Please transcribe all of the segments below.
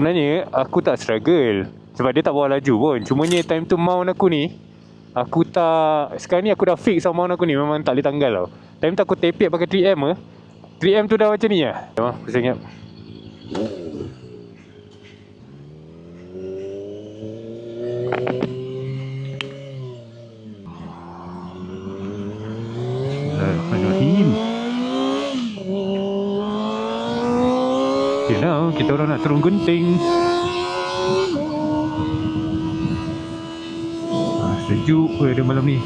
Sebenarnya aku tak struggle sebab dia tak bawa laju pun. Cumanya time tu mount aku ni, aku tak, sekarang ni aku dah fix sama mount aku ni memang tak boleh tanggal tau. Time tu aku tepek pakai 3M ke, 3M tu dah macam ni lah. Aku ingat Bismillahirrahmanirrahim. Okay, now kita orang nak turun genting. Sejuk dia malam ni.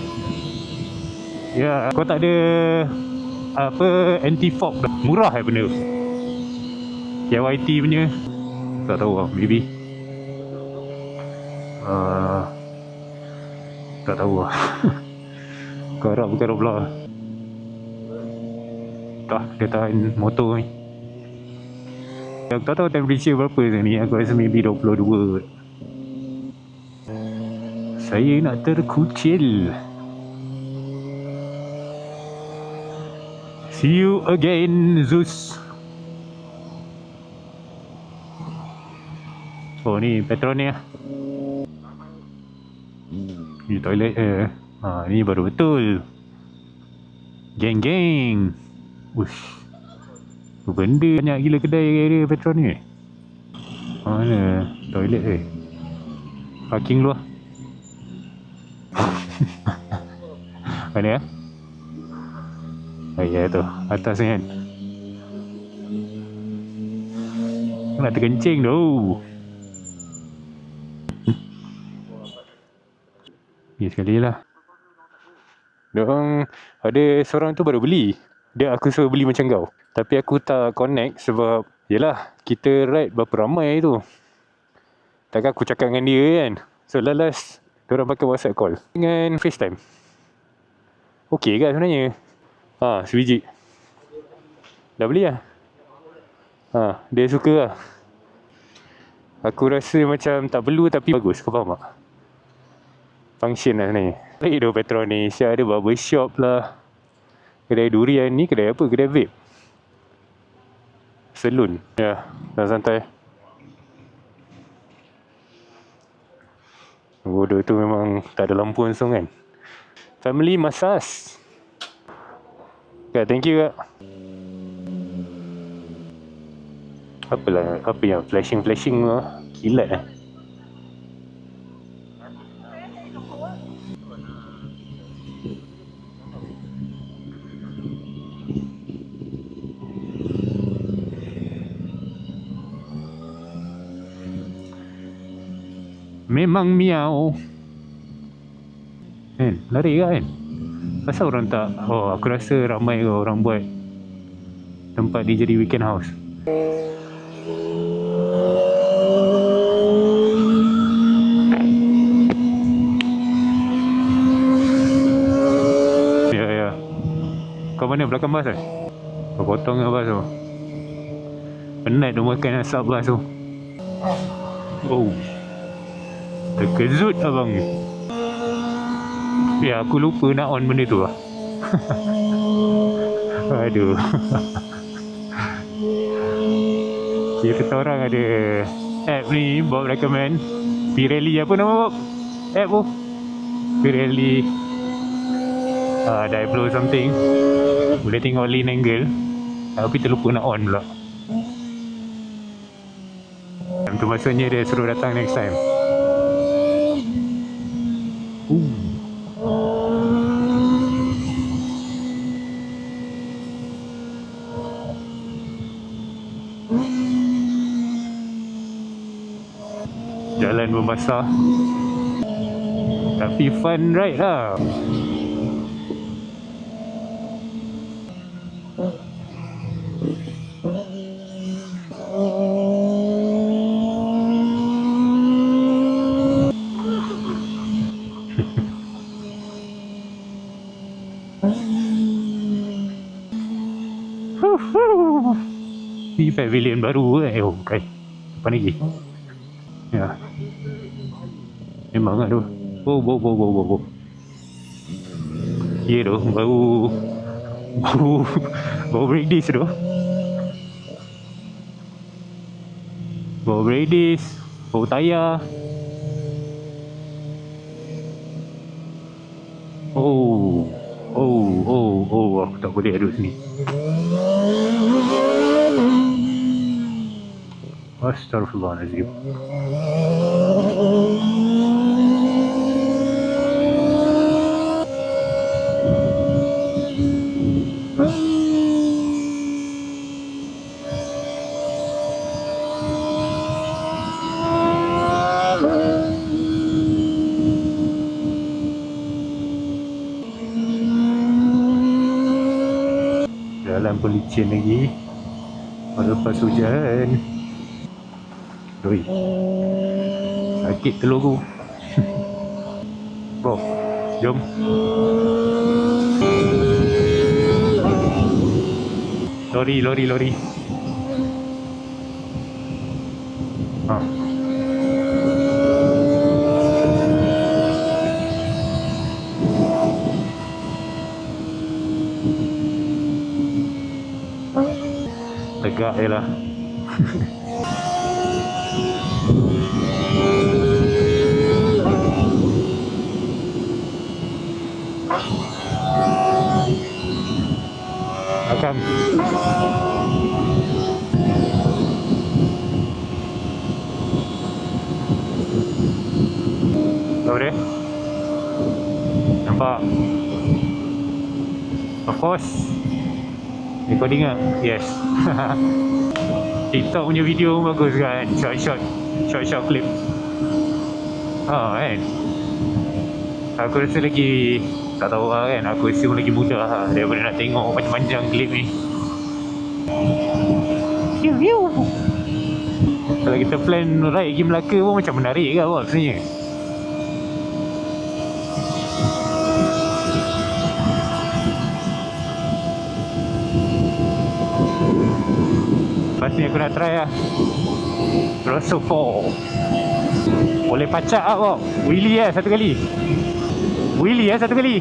Ya, kau tak ada apa anti-fog dah. Murah benda KYT punya. Tak tahu lah, maybe tak tahu lah. Kau harap bukan Roblox lah. Tak, dia tahan motor ni. Aku tak tahu temperature berapa ni. Aku rasa maybe 22. Saya nak terkucil. See you again, Zeus. Oh ni Petron ni lah. Ni toilet ni baru betul. Geng-geng. Ush, benda banyak gila kedai area Petron ni. Mana toilet parking luar. Mana ya? Ya tu, atas ni kan. Nak terkencing tu. Ya sekali lah. Diorang ada seorang tu baru beli. Dia aku suruh beli macam kau. Tapi aku tak connect sebab yelah, kita ride berapa ramai tu. Takkan aku cakap dengan dia kan. So last diorang pakai WhatsApp call dengan FaceTime. Okey kan sebenarnya. Sebiji. Dah beli lah. Dia suka lah. Aku rasa macam tak perlu tapi bagus. Kau faham tak? Function lah sebenarnya. Baik tu Petron ni. Siap ada barbershop lah. Kedai durian ni kedai apa? Kedai vape. Salon. Ya, dah santai. Bodoh tu memang tak ada lampu langsung kan. Family massage. Kak, thank you kak. Apalah, apa yang flashing lah. Kilat lah. Memang miau. Kan, lari kan? Pasal orang tak, aku rasa ramai orang buat tempat dia jadi weekend house. Ya. Kau mana belakang bas kan? Kau potong ke bas tu? Penat tu makan asap bas tu. Oh, terkejut abang ni. Ya, aku lupa nak on benda tu lah. Aduh. Kita orang ada app ni Bob recommend. Pirelli apa nama Bob? App tu Pirelli Diablo something. Boleh tengok lean angle. Tapi terlupa nak on pula. Itu maksudnya dia suruh datang next time. Jalan berbasah tapi fun ride lah. Ni pavilion baru ke? Oh, bukan. Apa lagi? Ya. Memang lah tu. Bo. Ya tu, baru break this tu. Bawa braces, bawa tayar. Oh, aku tak boleh duduk sini. Astaghfirullahaladzim. Jalan pun licin lagi lepas hujan. Doi, sakit telur aku. Bro, jom. Lori. Ha. Tegak je lah. Akan tahu dia? Nampak? Of course. Recording lah? Yes. TikTok punya video bagus kan? Short clip. Kan? Aku rasa lagi, tak tahu lah kan, aku assume lagi muda lah daripada nak tengok panjang-panjang klip ni. Kalau kita plan ride pergi Melaka pun macam menarik ke apa sebenarnya. Lepas ni aku nak try lah Rosso 4. Boleh pacak lah kok. Wheelie lah satu kali. Wheelie lah satu kali.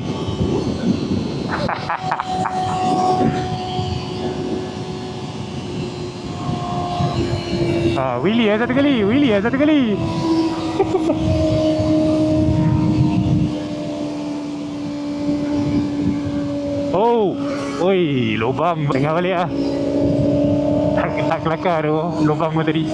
Wheelie lah satu kali. Wheelie lah satu kali. Oh, oi, lubang. Tengah balik lah. Tak kelakar tu lubang tu tadi.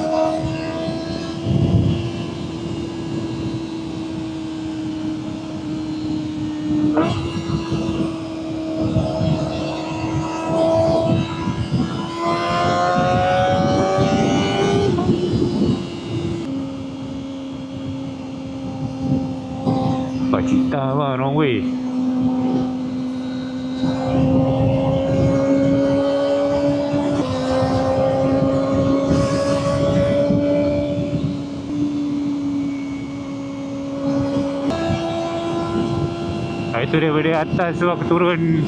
Pak Cita lah, wrong way. Itu daripada atas tu aku turun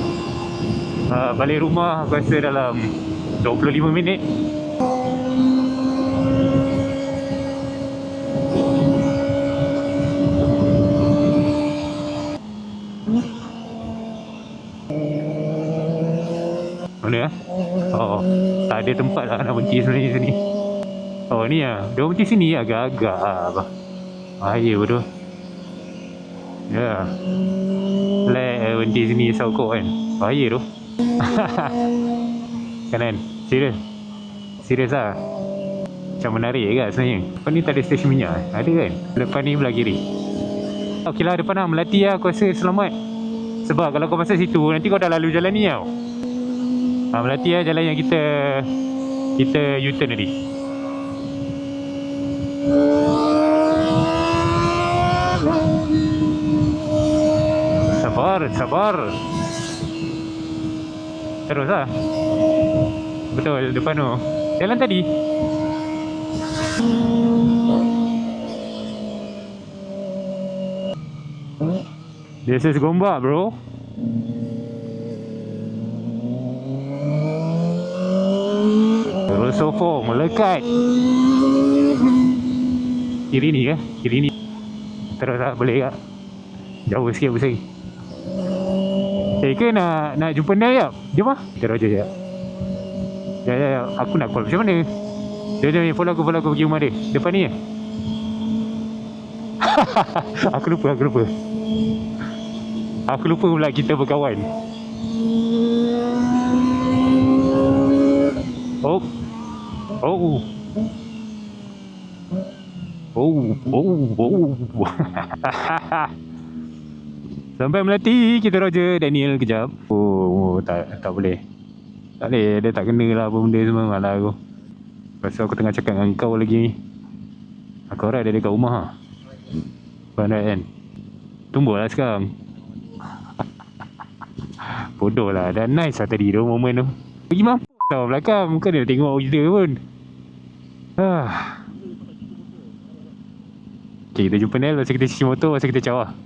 balik rumah aku rasa dalam 25 minit. Mana lah? Oh, tak ada tempat lah nak berhenti sebenarnya sini. Oh ni lah, dia berhenti sini agak-agak lah. Bahaya betul. Ya, berhenti sini sokok kan. Bahaya tu. Kanan, serius lah. Macam menarik ke sebenarnya. Depan ni tak ada stesen minyak. Ada kan? Depan ni belah kiri. Okey lah, depan lah Melati lah, aku rasa selamat. Sebab kalau kau masuk situ, nanti kau dah lalu jalan ni tau. Melati lah jalan yang kita U-turn tadi. Sabar. Terus lah. Betul, depan tu. Jalan tadi. This is Gombak, bro. Rosso 4 melekat. Kiri ni ke? Kiri ni. Terus tak boleh tak? Jauh sikit pusing. Ke nak jumpa Nel jap? Jom lah. Terus je. Ya. Aku nak call macam mana? Dia follow aku pergi rumah dia. Depan ni. Aku lupa. Aku lupa pula kita berkawan. Oh. Sampai Melati kita Roger Daniel kejap. Tak boleh. Tak boleh, dia tak kena lah apa benda semua. Malah aku. Pasal aku tengah cakap dengan kau lagi. Aku harap dia dekat rumah ha. Pandai kan. Tumbuh lah sekarang. Bodoh lah. Dah nice lah tadi tu moment tu. Pergi mampu tau belakang. Bukan dia tengok kita pun. Okay, kita jumpa Nel. Masa kita cuci motor. Masa kita caw lah.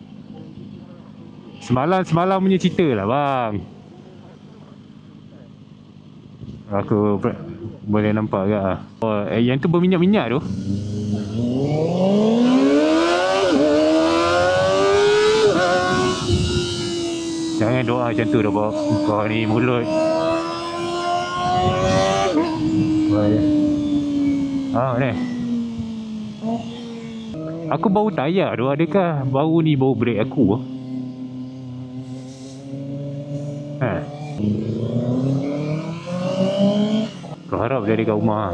Semalam punya cerita lah bang. Aku boleh nampak ke lah. Yang tu berminyak-minyak tu. Jangan doa macam tu dah Bob. Kau ni mulut. Ni. Aku bau tayar tu. Adakah bau ni bau brake aku? Aku harap dia dekat rumah.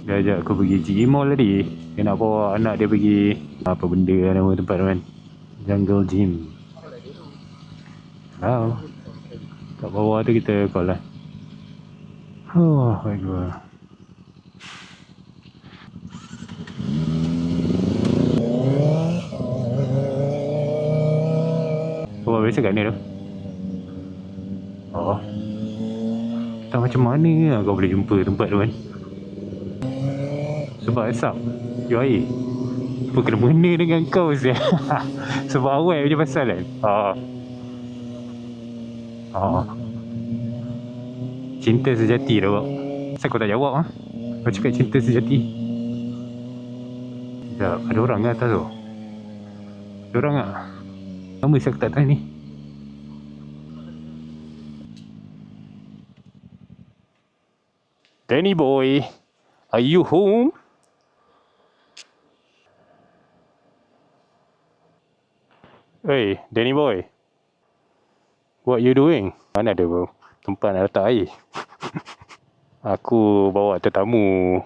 Dia ajak aku pergi GE Mall tadi. Dia nak bawa anak dia pergi apa benda lah nama tempat tu kan. Jungle Gym. Kat bawah tu kita call lah. My God. Kau biasa kat ni tu? Tak macam mana kau boleh jumpa tempat tu kan? Sebab asap jual air. Apa kena mena dengan kau siap? Sebab awal macam pasal kan? Cinta sejati dah Bob. Kenapa kau tak jawab ha? Kau cakap cinta sejati. Sekejap, ada orang ke atas tu? Ada orang tak? Lama saya aku tak tahu ni. Danny boy, are you home? Hey, Danny boy. What you doing? Mana ada tempat nak letak air? Aku bawa tetamu.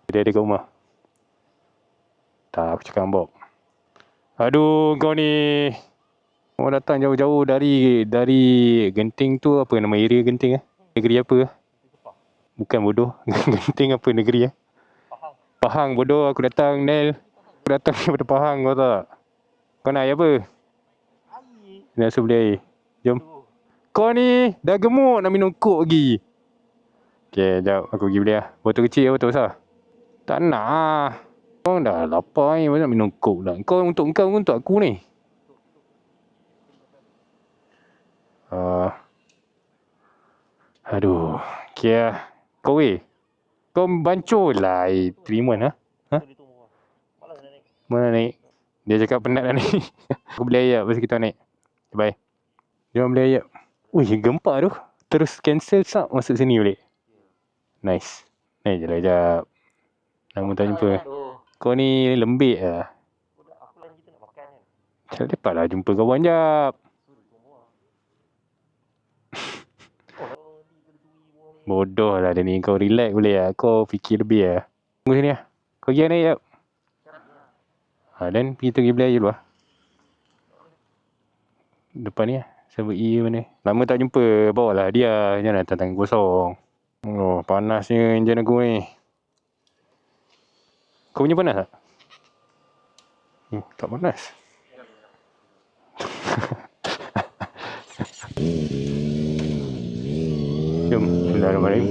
Dia ada kat rumah. Tak, aku cakap dengan Bob. Aduh, kau ni. Kau datang jauh-jauh dari Genting tu. Apa nama area Genting? Negeri apa? Bukan bodoh. Genting apa negeri? Pahang bodoh. Aku datang, Nel. Aku datang daripada Pahang, kau tak? Kau nak air apa? Air. Nak rasa beli air. Jom. Kau ni dah gemuk nak minum kok lagi. Okay, jap. Aku pergi beli lah. Botol kecil ke botol besar? Tak nak lah. Kau dah lapar ni. Macam nak minum kok dah. Kau untuk aku ni. Aduh. Okay lah. Kau kau bancur lah air Trimon ha? Mana naik? Dia cakap penat dah ni. Aku beli air lepas kita naik. Bye. Jom beli air. Ui, gempak tu. Terus cancel sap masuk sini balik. Nice. Naik je lah jap. Lama tak jumpa. Kau ni lembik lah. Cepat lah jumpa kawan jap. Bodoh lah dia ni. Kau relax boleh lah. Kau fikir lebih lah. Tunggu sini lah. Kau pergi naik jap. Dan kita pergi beli air dulu lah. Depan ni lah. Server E mana. Lama tak jumpa. Bawa lah dia. Jangan datang tangan kosong. Panasnya enjin aku ni. Kau punya panas tak? Tak panas. Jom. Bismillahirrahmanirrahim.